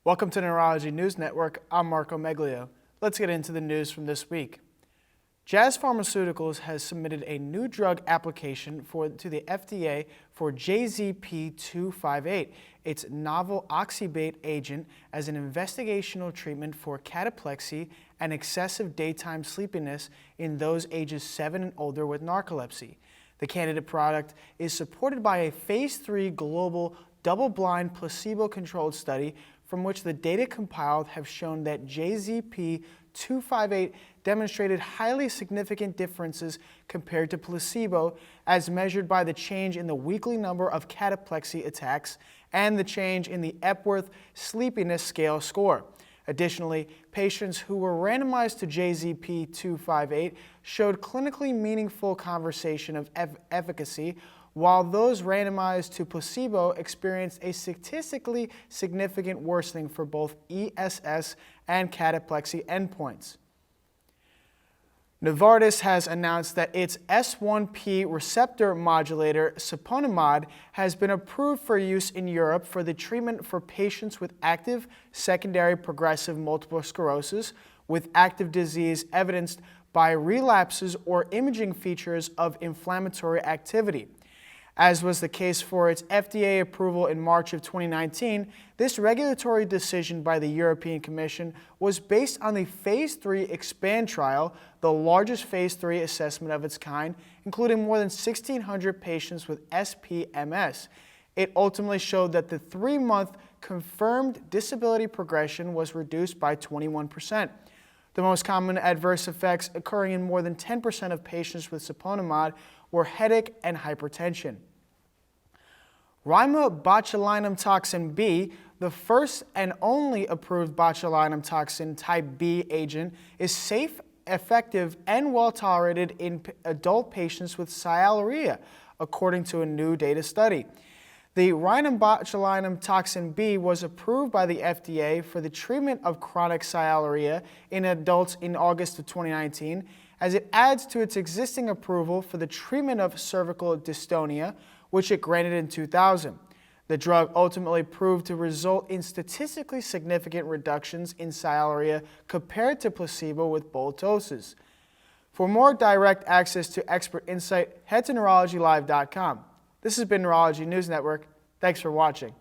Welcome to Neurology News Network. I'm Marco Meglio. Let's get into the news from this week. Jazz Pharmaceuticals has submitted a new drug application to the FDA for JZP-258, its novel oxybate agent, as an investigational treatment for cataplexy and excessive daytime sleepiness in those ages 7 and older with narcolepsy. The candidate product is supported by a Phase 3 global double-blind placebo-controlled study from which the data compiled have shown that JZP-258 demonstrated highly significant differences compared to placebo as measured by the change in the weekly number of cataplexy attacks and the change in the Epworth Sleepiness Scale score. Additionally, patients who were randomized to JZP-258 showed clinically meaningful conversation of efficacy, while those randomized to placebo experienced a statistically significant worsening for both ESS and cataplexy endpoints. Novartis has announced that its S1P receptor modulator, siponimod, has been approved for use in Europe for the treatment for patients with active secondary progressive multiple sclerosis with active disease evidenced by relapses or imaging features of inflammatory activity. As was the case for its FDA approval in March of 2019, this regulatory decision by the European Commission was based on the Phase 3 EXPAND trial, the largest Phase 3 assessment of its kind, including more than 1,600 patients with SPMS. It ultimately showed that the 3-month confirmed disability progression was reduced by 21%. The most common adverse effects occurring in more than 10% of patients with siponimod were headache and hypertension. Botulinum toxin B, the first and only approved botulinum toxin type B agent, is safe, effective, and well tolerated in adult patients with sialorrhea, according to a new data study. The botulinum toxin B was approved by the FDA for the treatment of chronic sialorrhea in adults in August of 2019, as it adds to its existing approval for the treatment of cervical dystonia, which it granted in 2000. The drug ultimately proved to result in statistically significant reductions in sialorrhea compared to placebo with both doses. For more direct access to expert insight, head to neurologylive.com. This has been Neurology News Network. Thanks for watching.